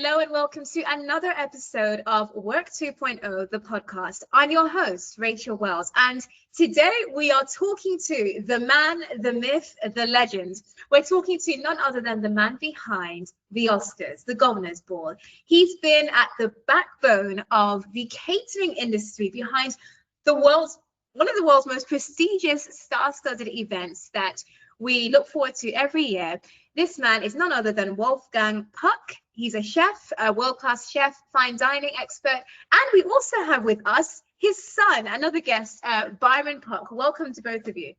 Hello and welcome to another episode of Work 2.0, the podcast. I'm your host, Rachel Wells, and today we are talking to the man, the myth, the legend. We're talking to none other than the man behind the Oscars, the Governor's Ball. He's been at the backbone of the catering industry behind one of the world's most prestigious star-studded events that we look forward to every year. This man is none other than Wolfgang Puck. He's a chef, a world-class chef, fine dining expert, and we also have with us his son, another guest, Byron Puck. Welcome to both of you.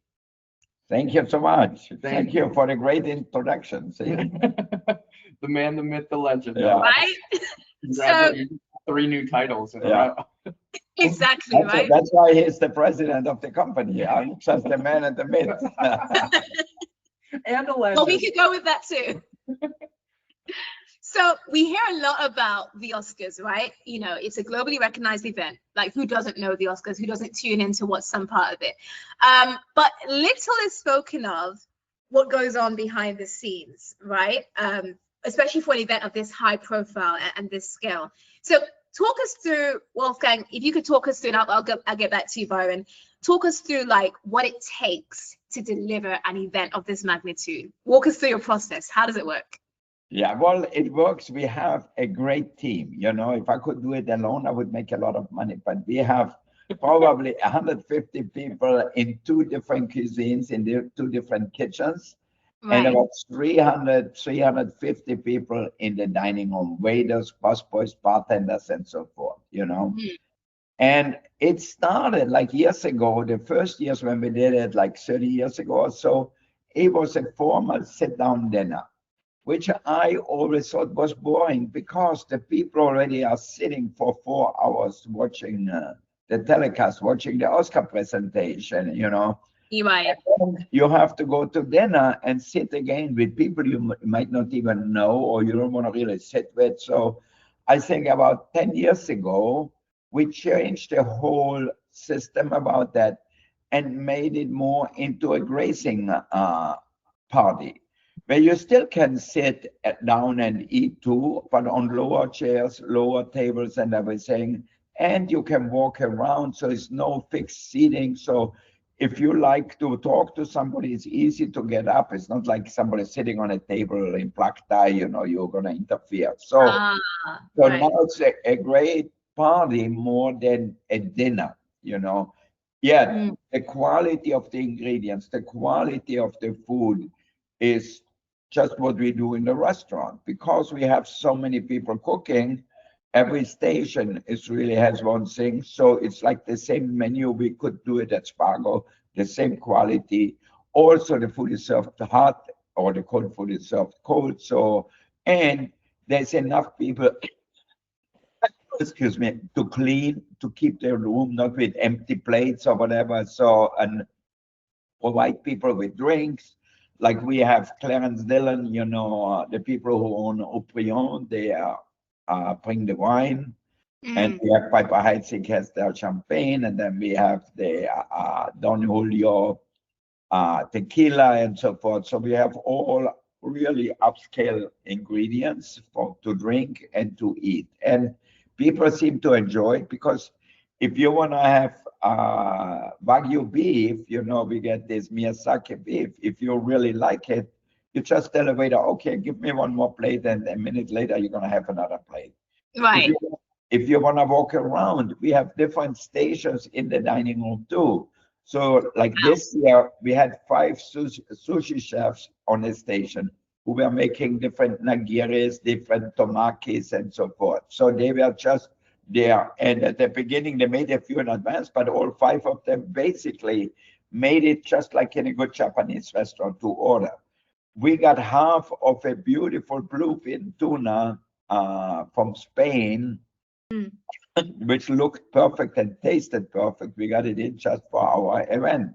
Thank you so much. Thank you for the great introduction. The man, the myth, the legend. Yeah. Right? Congratulations. 3 new titles in a row. Exactly, right? That's why he's the president of the company. I'm just the man and the myth. And a legend. Well, we could go with that too. So we hear a lot about the Oscars, right? You know, it's a globally recognized event. Like, who doesn't know the Oscars? Who doesn't tune into what's some part of it? But little is spoken of what goes on behind the scenes, right? Especially for an event of this high profile and this scale. So talk us through, Wolfgang, if you could talk us through, and I'll get back to you, Byron. Talk us through like what it takes to deliver an event of this magnitude. Walk us through your process. How does it work? Yeah, well, it works. We have a great team. You know, if I could do it alone, I would make a lot of money. But we have probably 150 people in 2 different cuisines, in the 2 different kitchens. Right. And about 350 people in the dining room, waiters, busboys, bartenders, and so forth, you know. Mm. And it started like years ago, the first years when we did it, like 30 years ago or so, it was a formal sit-down dinner, which I always thought was boring because the people already are sitting for 4 hours watching the telecast, watching the Oscar presentation, you know. Right. You have to go to dinner and sit again with people you might not even know or you don't want to really sit with. So I think about 10 years ago, we changed the whole system about that and made it more into a grazing party, where you still can sit down and eat too, but on lower chairs, lower tables and everything. And you can walk around, so it's no fixed seating. So if you like to talk to somebody, it's easy to get up. It's not like somebody sitting on a table in black tie, you know, you're going to interfere. So, Right. now it's a great party more than a dinner, you know. Yeah, the quality of the ingredients, the quality of the food is just what we do in the restaurant. Because we have so many people cooking, every station really has one thing. So it's like the same menu. We could do it at Spargo, the same quality. Also, the food is served hot or the cold food is served cold. So, and there's enough people, excuse me, to clean, to keep their room not with empty plates or whatever. So, and provide people with drinks. Like we have Clarence Dillon, you know, the people who own Aubryon, they bring the wine. And we have Piper Heidsieck has their champagne, and then we have the Don Julio tequila and so forth. So we have all really upscale ingredients to drink and to eat. And people seem to enjoy it because if you want to have Wagyu beef, you know, we get this Miyazaki beef. If you really like it, you just tell the waiter, okay, give me 1 more plate, and a minute later, you're going to have another plate. Right. If you want to walk around, we have different stations in the dining room too. So like this year, we had 5 sushi chefs on the station who were making different nagiris, different tomakis, and so forth. So they were just there. And at the beginning, they made a few in advance, but all 5 of them basically made it just like in a good Japanese restaurant to order. We got half of a beautiful bluefin tuna from Spain, which looked perfect and tasted perfect. We got it in just for our event.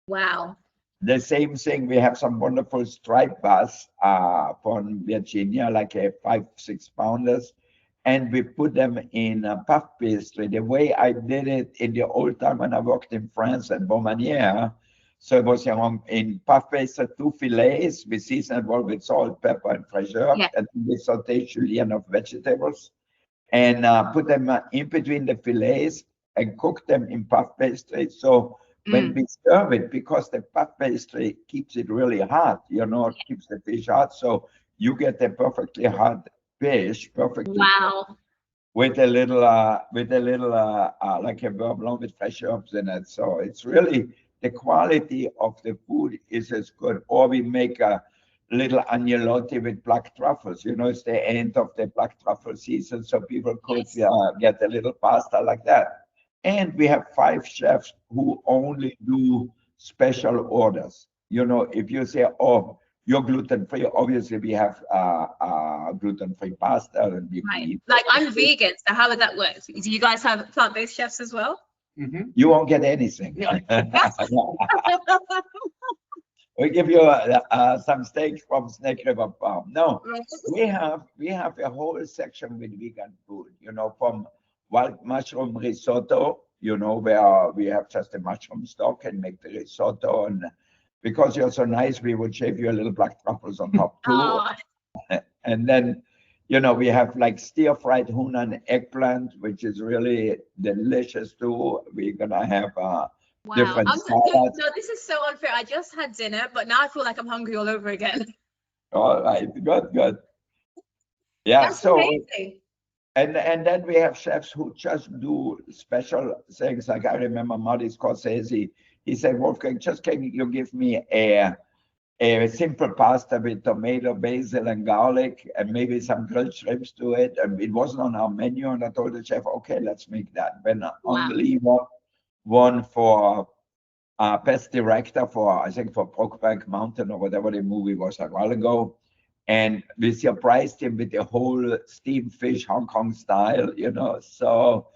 Wow. The same thing, we have some wonderful striped bass from Virginia, like a 5-6 pounders. And we put them in puff pastry. The way I did it in the old time when I worked in France at Beaumanière, So it was in puff paste, 2 fillets. We seasoned well with salt, pepper, and fresh herbs, and we sauté julienne of vegetables, and put them in between the fillets and cook them in puff pastry. So when we serve it, because the puff pastry keeps it really hot, you know, it keeps the fish hot, so you get a perfectly hot fish, perfectly with a little like a beurre blanc with fresh herbs in it. So it's really, the quality of the food is as good. Or we make a little agnolotti with black truffles. You know, it's the end of the black truffle season, so people could get a little pasta like that. And we have 5 chefs who only do special orders. You know, if you say, oh, you're gluten-free, obviously we have gluten-free pasta. And we eat. Like, I'm vegan, so how would that work? Do you guys have plant-based chefs as well? You won't get anything. We give you some steaks from Snake River Farm. No, we have a whole section with vegan food, you know, from wild mushroom risotto, you know, where we have just a mushroom stock and make the risotto. And because you're so nice, we would shave you a little black truffles on top too. And then, you know, we have like stir-fried Hunan eggplant, which is really delicious too. We're gonna have different salads. No, this is so unfair. I just had dinner, but now I feel like I'm hungry all over again. All right, good. Yeah, that's amazing. And then we have chefs who just do special things. Like I remember Marty Scorsese, he said, Wolfgang, just can you give me a simple pasta with tomato, basil, and garlic, and maybe some grilled shrimps to it. And it wasn't on our menu, and I told the chef, okay, let's make that. When unbelievable won for best director for, I think, for Brokeback Mountain or whatever the movie was a while ago. And we surprised him with the whole steamed fish, Hong Kong style, you know. So,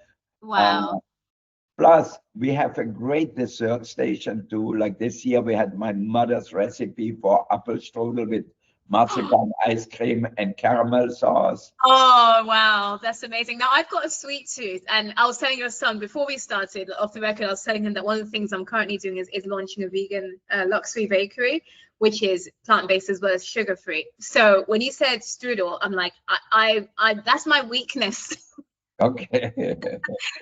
plus we have a great dessert station too. Like this year, we had my mother's recipe for apple strudel with marzipan ice cream and caramel sauce. Oh, wow. That's amazing. Now, I've got a sweet tooth, and I was telling your son before we started, off the record, I was telling him that one of the things I'm currently doing is launching a vegan luxury bakery, which is plant-based as well as sugar-free. So when you said strudel, I'm like, I that's my weakness. Okay.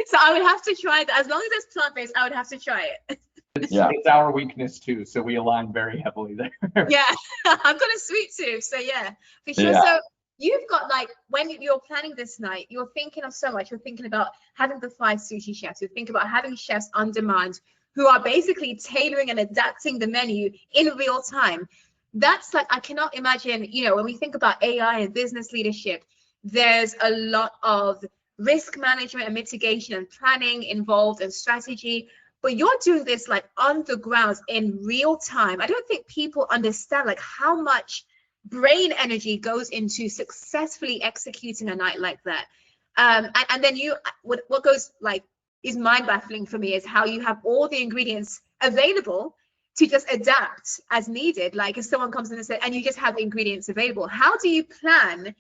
So I would have to try that. As long as it's plant-based, I would have to try it. It's our weakness too, so we align very heavily there. Yeah, I've got a sweet tooth, so yeah, for sure. So you've got, like, when you're planning this night, you're thinking of so much. You're thinking about having the 5 sushi chefs. You're thinking about having chefs on demand who are basically tailoring and adapting the menu in real time. That's like, I cannot imagine, you know, when we think about AI and business leadership, there's a lot of risk management and mitigation and planning involved and strategy. But you're doing this like on the ground in real time. I don't think people understand like how much brain energy goes into successfully executing a night like that. And then what goes like is mind baffling for me is how you have all the ingredients available to just adapt as needed. Like if someone comes in and says, and you just have the ingredients available, how do you plan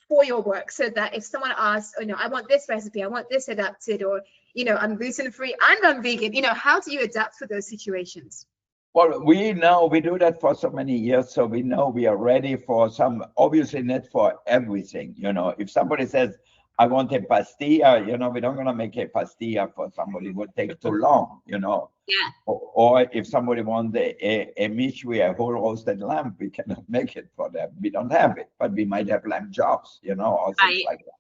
for your work so that if someone asks, oh no, I want this recipe, I want this adapted, or, you know, I'm gluten-free and I'm vegan, you know, how do you adapt for those situations? Well, we know we do that for so many years, so we know we are ready for some, obviously not for everything. You know, if somebody says, I want a pastilla, you know, we're not going to make a pastilla for somebody, it would take too long, you know. Yeah. Or if somebody wants a michui, a whole roasted lamb, we cannot make it for them. We don't have it, but we might have lamb chops, you know, or things like that.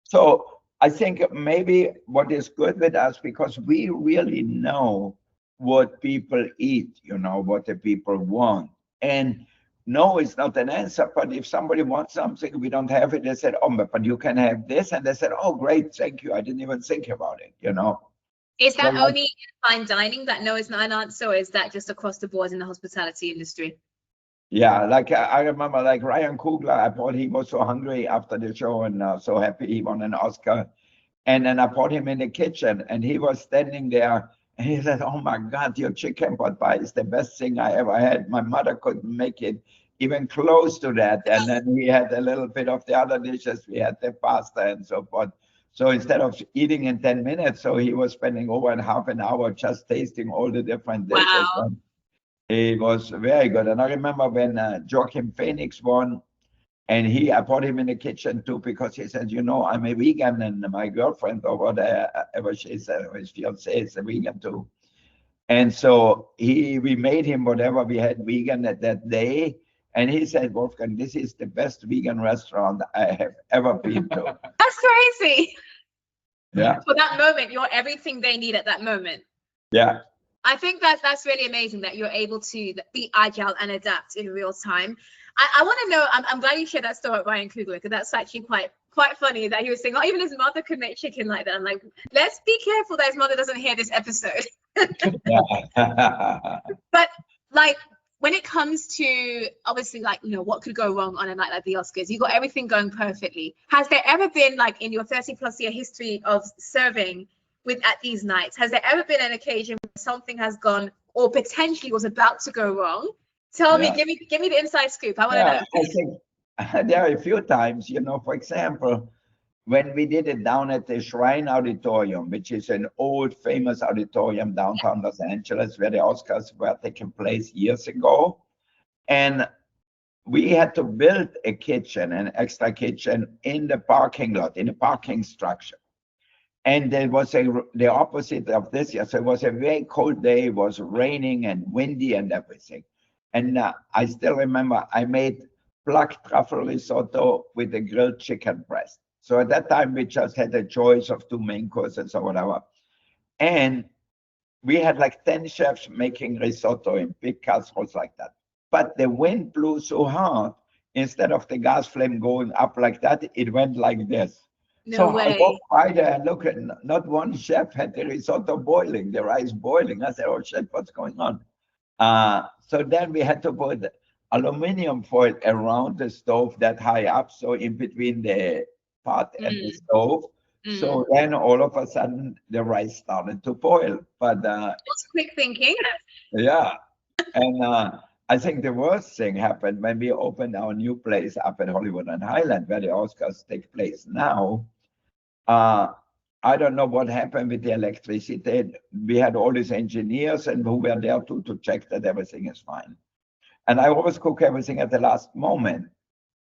So I think maybe what is good with us, because we really know what people eat, you know, what the people want. And no, it's not an answer, but if somebody wants something, we don't have it, they said, oh, but you can have this. And they said, oh, great, thank you. I didn't even think about it, you know. Is that only in fine dining that no is not an answer, or is that just across the board in the hospitality industry? Yeah, like I remember, like Ryan Coogler, I thought he was so hungry after the show and so happy he won an Oscar. And then I brought him in the kitchen and he was standing there and he said, oh my God, your chicken pot pie is the best thing I ever had. My mother couldn't make it even close to that. And then we had a little bit of the other dishes. We had the pasta and so forth. So instead of eating in 10 minutes, so he was spending over half an hour just tasting all the different dishes. Wow. And it was very good. And I remember when Joachim Phoenix won, and I brought him in the kitchen too, because he said, I'm a vegan, and my girlfriend or whatever she said, his fiance is a vegan too. And so we made him whatever we had vegan that day. And he said, Wolfgang, this is the best vegan restaurant I have ever been to. That's crazy. Yeah. For that moment, you're everything they need at that moment. Yeah. I think that's really amazing that you're able to be agile and adapt in real time. I want to know, I'm glad you shared that story with Ryan Coogler, because that's actually quite funny that he was saying, oh, even his mother could make chicken like that. I'm like, let's be careful that his mother doesn't hear this episode. But like, when it comes to obviously like, what could go wrong on a night like the Oscars, you got everything going perfectly. Has there ever been, like, in your 30+ year history of serving at these nights, has there ever been an occasion where something has gone or potentially was about to go wrong? Tell me, give me the inside scoop. I want to know. I think there are a few times, for example, when we did it down at the Shrine Auditorium, which is an old famous auditorium downtown Los Angeles, where the Oscars were taking place years ago. And we had to build a kitchen, an extra kitchen in the parking lot, in the parking structure. And there was the opposite of this year. So it was a very cold day, it was raining and windy and everything. And I still remember I made plucked truffle risotto with a grilled chicken breast. So at that time, we just had a choice of 2 main courses or whatever. And we had like 10 chefs making risotto in big casseroles like that. But the wind blew so hard, instead of the gas flame going up like that, it went like this. No way. I walked by there and look, not one chef had the risotto boiling, the rice boiling. I said, oh, chef, what's going on? So then we had to put aluminum foil around the stove that high up, so in between the pot and the stove. So then all of a sudden the rice started to boil. But that's quick thinking. Yeah. And I think the worst thing happened when we opened our new place up at Hollywood and Highland, where the Oscars take place now. I don't know what happened with the electricity. We had all these engineers and who were there to check that everything is fine. And I always cook everything at the last moment.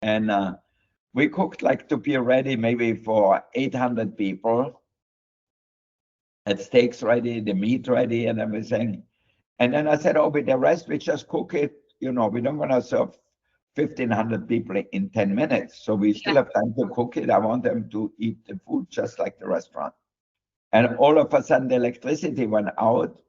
And we cooked like to be ready maybe for 800 people. Had steaks ready, the meat ready and everything. And then I said, oh, with the rest, we just cook it. We don't want to serve 1,500 people in 10 minutes. So we still have time to cook it. I want them to eat the food just like the restaurant. And all of a sudden, the electricity went out.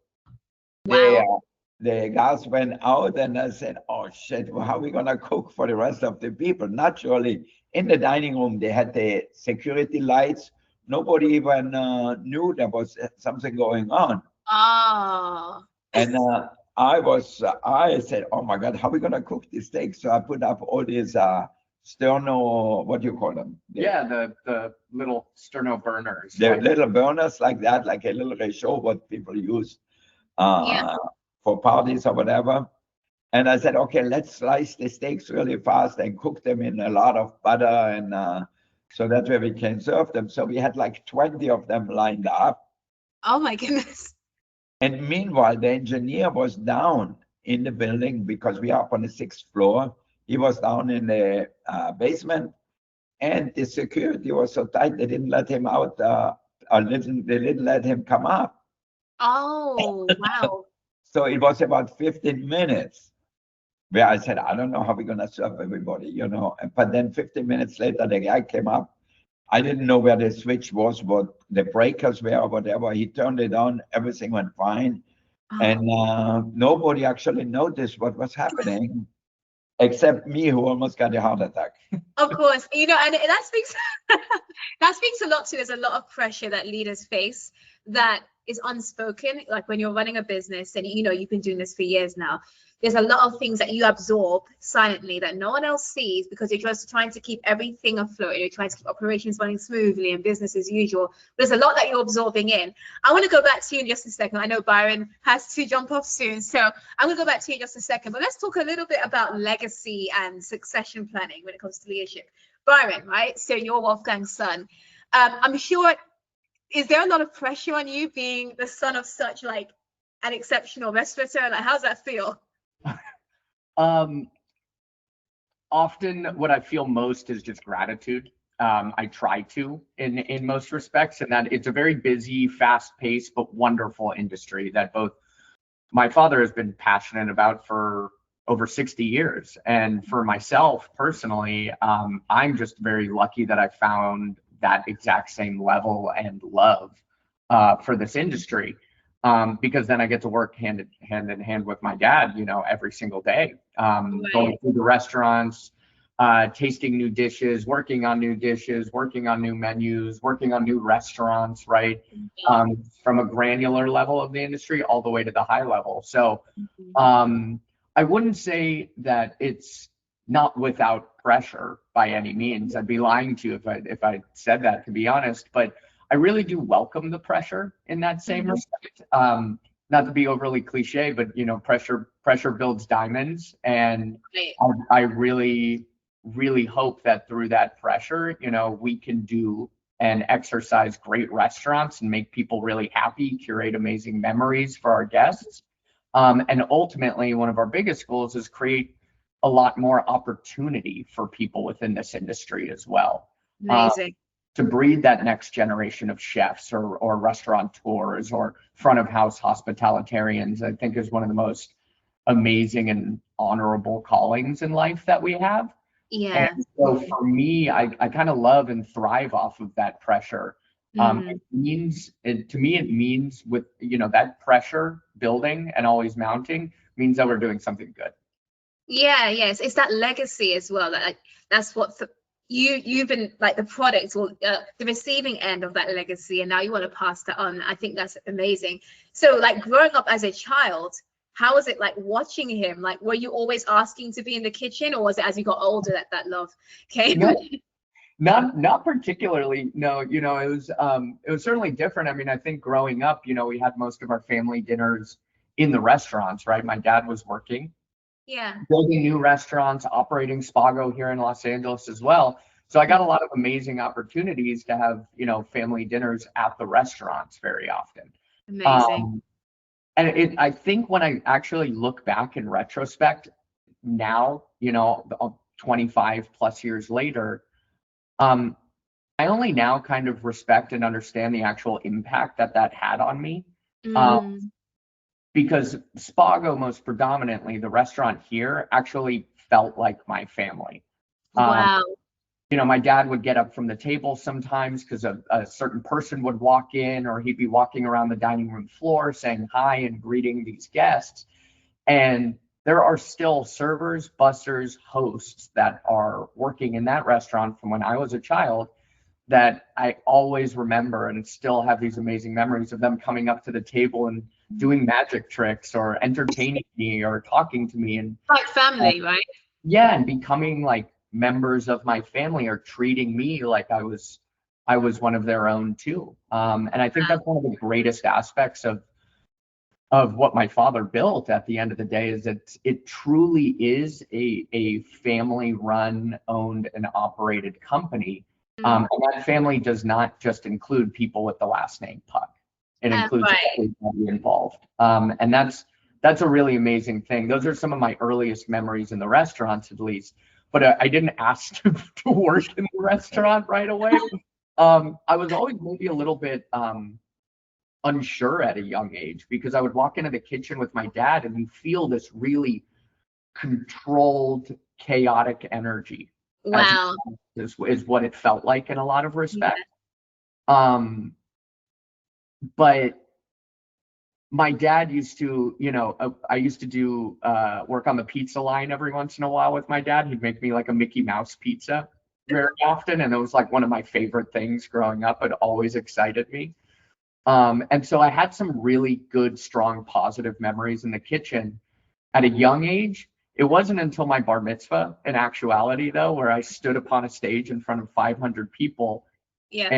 Wow. The gas went out, and I said, oh, shit, well, how are we going to cook for the rest of the people? Naturally, in the dining room, they had the security lights. Nobody even knew there was something going on. Oh. And I said, oh, my God, how are we going to cook this steak? So I put up all these sterno, what do you call them? The little sterno burners. The little burners like that, like a little ratio, what people use for parties or whatever. And I said, okay, let's slice the steaks really fast and cook them in a lot of butter, and so that way we can serve them. So we had like 20 of them lined up. Oh my goodness. And meanwhile, the engineer was down in the building because we are up on the 6th floor. He was down in the basement, and the security was so tight they didn't let him out. They didn't let him come up. Oh, wow. So it was about 15 minutes where I said, I don't know how we're going to serve everybody, But then 15 minutes later, the guy came up. I didn't know where the switch was, what the breakers were or whatever. He turned it on. Everything went fine. Oh. And nobody actually noticed what was happening except me, who almost got a heart attack. Of course, and that speaks that speaks a lot to. There's a lot of pressure that leaders face that is unspoken. Like when you're running a business and you've been doing this for years now, there's a lot of things that you absorb silently that no one else sees, because you're just trying to keep everything afloat. You're trying to keep operations running smoothly and business as usual. But there's a lot that you're absorbing in. I want to go back to you in just a second. I know Byron has to jump off soon, so I'm going to go back to you in just a second. But let's talk a little bit about legacy and succession planning when it comes to leadership. Byron, right? So you're Wolfgang's son. I'm sure, is there a lot of pressure on you being the son of such like an exceptional restaurateur? Like, how's that feel? Often what I feel most is just gratitude. I try to in most respects, and that it's a very busy, fast-paced, but wonderful industry that both my father has been passionate about for over 60 years. And for myself personally, I'm just very lucky that I found that exact same level and love for this industry. Because then I get to work hand in hand with my dad, every single day, going through the restaurants, tasting new dishes, working on new dishes, working on new menus, working on new restaurants, right? From a granular level of the industry all the way to the high level. So I wouldn't say that it's not without pressure by any means. I'd be lying to you if I said that, to be honest, but I really do welcome the pressure in that same respect. Not to be overly cliche, but pressure builds diamonds, and I really hope that through that pressure, we can do and exercise great restaurants and make people really happy, curate amazing memories for our guests. And ultimately, one of our biggest goals is create a lot more opportunity for people within this industry as well. Amazing. To breed that next generation of chefs or restaurateurs or front of house hospitalitarians, I think is one of the most amazing and honorable callings in life that we have. Yeah. And so for me, I kind of love and thrive off of that pressure. It means with, that pressure building and always mounting means that we're doing something good. Yeah, yes, it's that legacy as well. Like that's what you've been like the product or the receiving end of that legacy, and now you want to pass that on. I think that's amazing. So, like growing up as a child, how was it like watching him? Like, were you always asking to be in the kitchen, or was it as you got older that love came? No, not particularly. No, it was certainly different. I mean, I think growing up, we had most of our family dinners in the restaurants, right? My dad was working. Yeah. Building new restaurants, operating Spago here in Los Angeles as well. So I got a lot of amazing opportunities to have, family dinners at the restaurants very often. Amazing. And I think when I actually look back in retrospect now, 25 plus years later, I only now kind of respect and understand the actual impact that had on me. Because Spago, most predominantly, the restaurant here actually felt like my family. Wow. My dad would get up from the table sometimes because a certain person would walk in, or he'd be walking around the dining room floor saying hi and greeting these guests. And there are still servers, bussers, hosts that are working in that restaurant from when I was a child that I always remember and still have these amazing memories of them coming up to the table and doing magic tricks or entertaining me or talking to me. And like family, right? Yeah, and becoming like members of my family or treating me like I was one of their own too. And I think that's one of the greatest aspects of what my father built at the end of the day, is that it truly is a family run, owned and operated company. And that family does not just include people with the last name Puck. It includes everybody involved. And that's a really amazing thing. Those are some of my earliest memories in the restaurants, at least. But I didn't ask to work in the restaurant right away. I was always maybe a little bit unsure at a young age, because I would walk into the kitchen with my dad and you feel this really controlled, chaotic energy. Wow. Is what it felt like in a lot of respects. But my dad used to, I used to do work on the pizza line every once in a while with my dad. He'd make me like a Mickey Mouse pizza very often. And it was like one of my favorite things growing up. It always excited me. And so I had some really good, strong, positive memories in the kitchen at a young age. It wasn't until my bar mitzvah, in actuality, though, where I stood upon a stage in front of 500 people. Yeah.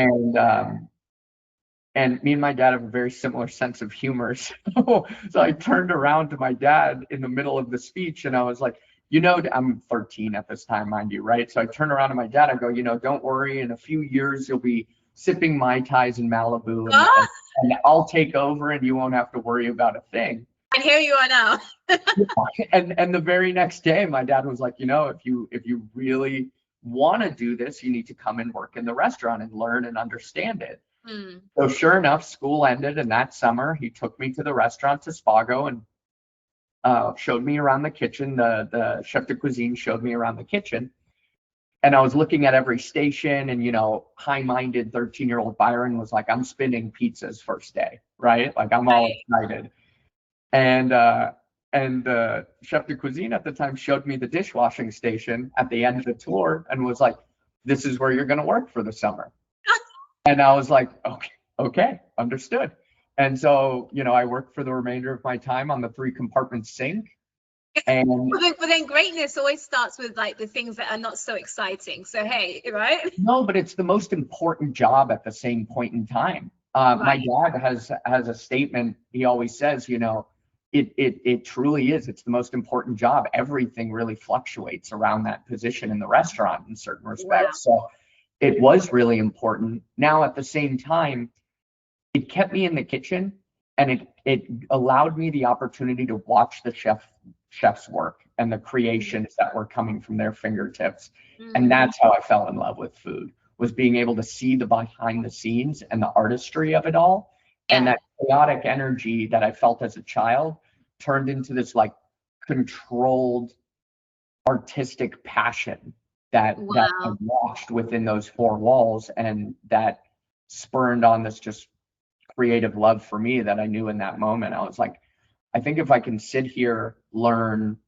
And me and my dad have a very similar sense of humor. So I turned around to my dad in the middle of the speech and I was like, I'm 13 at this time, mind you, right? So I turned around to my dad, I go, don't worry, in a few years you'll be sipping Mai Tais in Malibu, Ah, and I'll take over and you won't have to worry about a thing. and here you are now. And the very next day, my dad was like, if you really want to do this, you need to come and work in the restaurant and learn and understand it. Mm. So sure enough, school ended, and that summer he took me to the restaurant to Spago and showed me around the kitchen. The chef de cuisine showed me around the kitchen. And I was looking at every station, and high-minded 13-year-old Byron was like, I'm spinning pizzas first day, right? Like I'm all excited. And the chef de cuisine at the time showed me the dishwashing station at the end of the tour and was like, this is where you're going to work for the summer. And I was like, okay, understood. And so, I worked for the remainder of my time on the 3-compartment sink. And but then greatness always starts with like the things that are not so exciting. So hey, right? no, but it's the most important job at the same point in time. My dad has a statement. He always says, it truly is. It's the most important job. Everything really fluctuates around that position in the restaurant in certain respects. Wow. So it was really important. Now, at the same time, it kept me in the kitchen, and it allowed me the opportunity to watch the chef's work and the creations that were coming from their fingertips. And that's how I fell in love with food, was being able to see the behind the scenes and the artistry of it all. Yeah. And that chaotic energy that I felt as a child turned into this like controlled artistic passion that I watched within those 4 walls, and that spurned on this just creative love for me that I knew in that moment. I was like, I think if I can sit here, learn,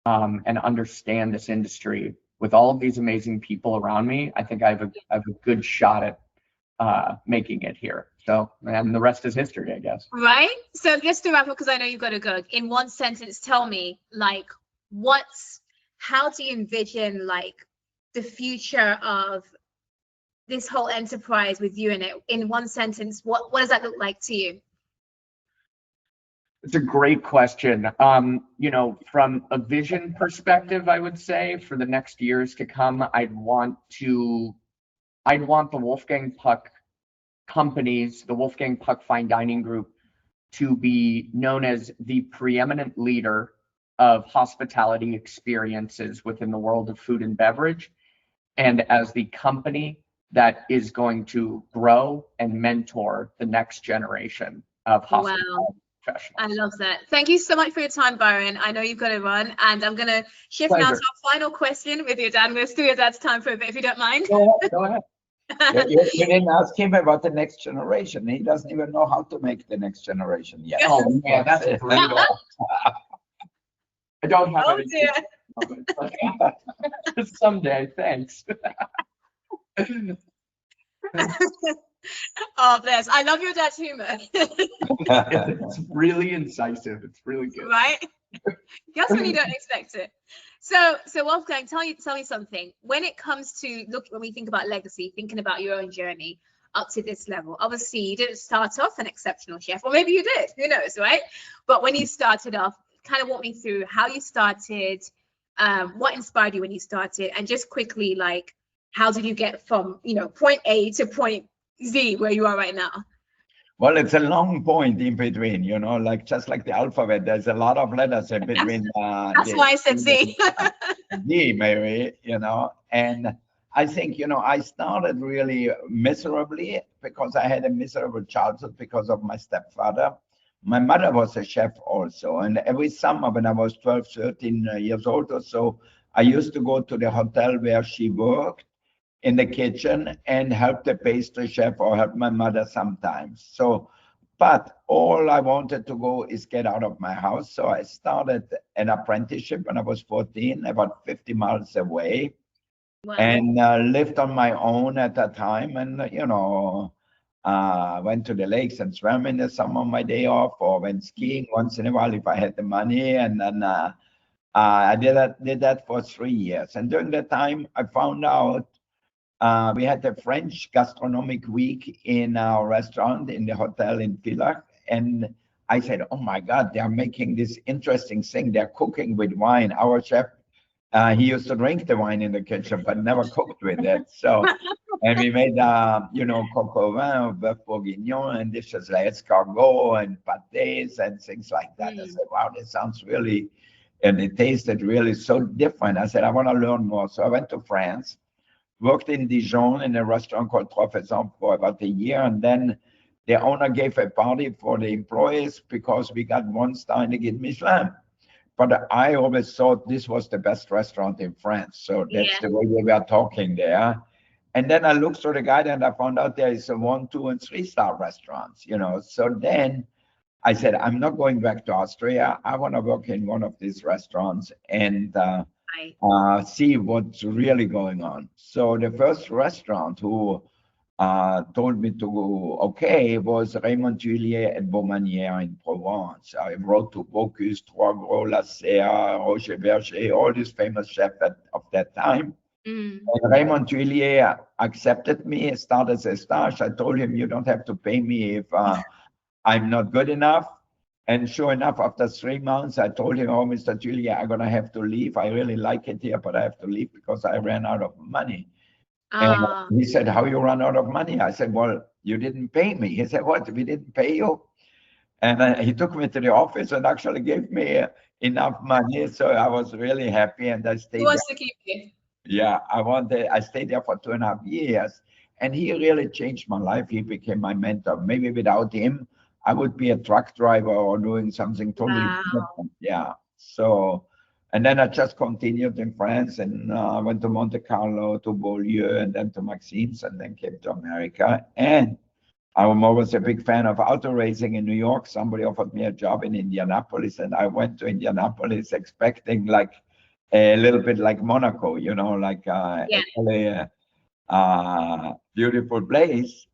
and understand this industry with all of these amazing people around me, I think I have a good shot at making it here. So, and the rest is history, I guess. Right. So just to wrap up, because I know you've got to go. In one sentence, tell me, like, how do you envision like the future of this whole enterprise with you in it? In one sentence, what does that look like to you? It's a great question. From a vision perspective, I would say for the next years to come, I'd want the Wolfgang Puck companies, the Wolfgang Puck Fine Dining Group, to be known as the preeminent leader of hospitality experiences within the world of food and beverage, and as the company that is going to grow and mentor the next generation of hospitality professionals. I love that. Thank you so much for your time, Byron. I know you've got to run, and I'm going to shift now to our final question with your dad. I'm going to steal your dad's time for a bit, if you don't mind. Go ahead. You didn't ask him about the next generation. He doesn't even know how to make the next generation yet. Oh, yeah, that's brutal. I don't have any. Someday, thanks. Oh, bless. I love your dad's humor. It's really incisive. It's really good. Right? Just when you don't expect it. So Wolfgang, tell me something. When it comes to when we think about legacy, thinking about your own journey up to this level, obviously you didn't start off an exceptional chef, or maybe you did, who knows, right? But when you started off, kind of walk me through how you started, what inspired you when you started, and just quickly, like, how did you get from, point A to point Z where you are right now? Well, it's a long point in between, like just like the alphabet, there's a lot of letters in between. That's why I said Z. Z, maybe, and I think, I started really miserably because I had a miserable childhood because of my stepfather. My mother was a chef also, and every summer when I was 12, 13 years old or so, I used to go to the hotel where she worked in the kitchen and help the pastry chef or help my mother sometimes. So, but all I wanted to go is get out of my house. So I started an apprenticeship when I was 14, about 50 miles away. Wow. And lived on my own at that time. And, went to the lakes and swam in the summer on my day off, or went skiing once in a while if I had the money. And then I did that for 3 years. And during that time, I found out we had a French gastronomic week in our restaurant in the hotel in Villach. And I said, oh my God, they're making this interesting thing. They're cooking with wine. Our chef, he used to drink the wine in the kitchen, but never cooked with it. So And we made, coq au vin, bœuf bourguignon, and dishes like escargot and pâtés and things like that. I said, wow, this sounds really, and it tasted really so different. I said, I want to learn more. So I went to France, worked in Dijon in a restaurant called Truffle for about a year, and then the owner gave a party for the employees because we got 1 star in the Guide Michelin. But I always thought this was the best restaurant in France. So that's the way we were talking there. And then I looked through the guide and I found out there is a 1, 2, and 3-star restaurants, So then I said, I'm not going back to Austria. I want to work in one of these restaurants and see what's really going on. So the first restaurant who told me to okay was Raymond Juliet at Beaumanière in Provence. I wrote to Bocuse, Trois Gros, La Serre, Roger Verger, all these famous chefs of that time. And Raymond Juliet accepted me, started as a stash. I told him, you don't have to pay me if I'm not good enough. And sure enough, after 3 months, I told him, oh, Mr. Juliet, I'm going to have to leave. I really like it here, but I have to leave because I ran out of money. And he said, how you run out of money? I said, well, you didn't pay me. He said, what, we didn't pay you? And he took me to the office and actually gave me enough money. So I was really happy and I stayed Who wants to keep you? Yeah, I stayed there for 2.5 years. And he really changed my life. He became my mentor. Maybe without him, I would be a truck driver or doing something totally different. Yeah. So, and then I just continued in France and went to Monte Carlo, to Beaulieu, and then to Maxime's, and then came to America. And I'm always a big fan of auto racing in New York. Somebody offered me a job in Indianapolis, and I went to Indianapolis expecting like a little bit like Monaco, like actually a beautiful place.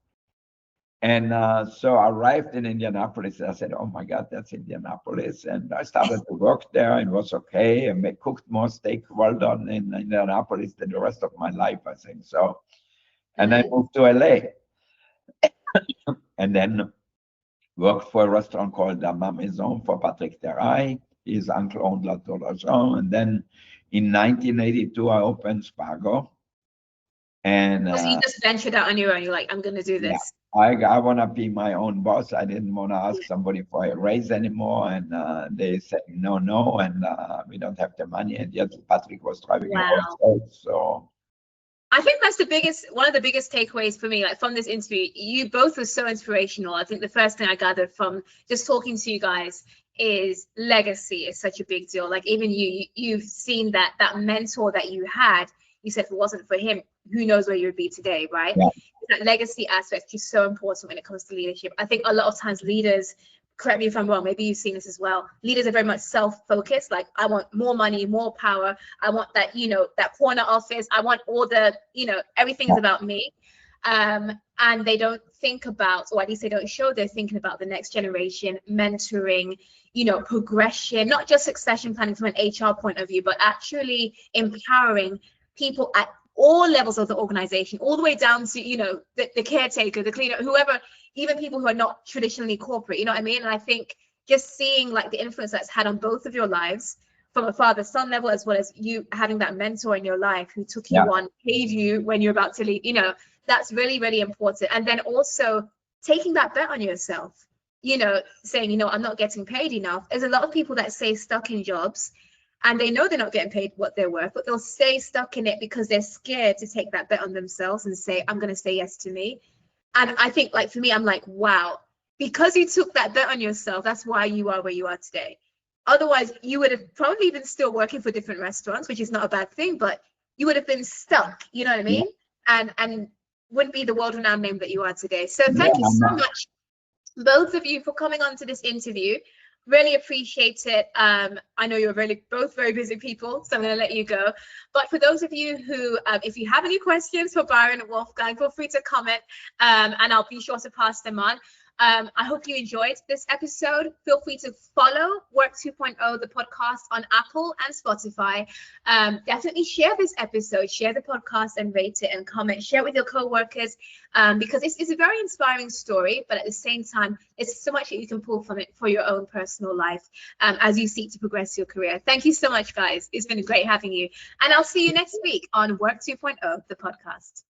And so I arrived in Indianapolis. I said, oh my God, that's Indianapolis. And I started to work there. It was okay. And I cooked more steak well done in Indianapolis than the rest of my life, I think so. And I moved to LA. And then worked for a restaurant called La Maison for Patrick Terraille. His uncle owned La Tour d'Argent. And then in 1982, I opened Spago. And so you just ventured out on your own. You're like, I'm going to do this. Yeah. I want to be my own boss. I didn't want to ask somebody for a raise anymore. And they said, no, and we don't have the money. And yet Patrick was driving it himself. So I think that's one of the biggest takeaways for me, like from this interview. You both were so inspirational. I think the first thing I gathered from just talking to you guys is legacy is such a big deal. Like even you've seen that mentor that you had. You said if it wasn't for him, who knows where you would be today, right? Yeah. That legacy aspect is so important when it comes to leadership. I think a lot of times leaders, correct me if I'm wrong, maybe you've seen this as well, leaders are very much self-focused. Like, I want more money, more power. I want that, that corner office. I want all the, everything is about me. And they don't think about, or at least they don't show they're thinking about the next generation, mentoring, progression, not just succession planning from an HR point of view, but actually empowering people at all levels of the organization, all the way down to, the caretaker, the cleaner, whoever, even people who are not traditionally corporate, you know what I mean? And I think just seeing like the influence that's had on both of your lives from a father-son level, as well as you having that mentor in your life who took you on, paid you when you're about to leave, that's really, really important. And then also taking that bet on yourself, saying, I'm not getting paid enough. There's a lot of people that stay stuck in jobs and they know they're not getting paid what they're worth, but they'll stay stuck in it because they're scared to take that bet on themselves and say, I'm going to say yes to me. And I think, like, for me, I'm like, wow, because you took that bet on yourself, that's why you are where you are today. Otherwise, you would have probably been still working for different restaurants, which is not a bad thing, but you would have been stuck, you know what I mean? And wouldn't be the world-renowned name that you are today. So thank you so much, both of you, for coming on to this interview. Really appreciate it. I know you're both very busy people, so I'm going to let you go. But for those of you who, if you have any questions for Byron and Wolfgang, feel free to comment, and I'll be sure to pass them on. I hope you enjoyed this episode. Feel free to follow Work 2.0, the podcast, on Apple and Spotify. Definitely share this episode, share the podcast and rate it and comment. Share it with your co-workers, because it's a very inspiring story, but at the same time, it's so much that you can pull from it for your own personal life as you seek to progress your career. Thank you so much, guys. It's been great having you. And I'll see you next week on Work 2.0, the podcast.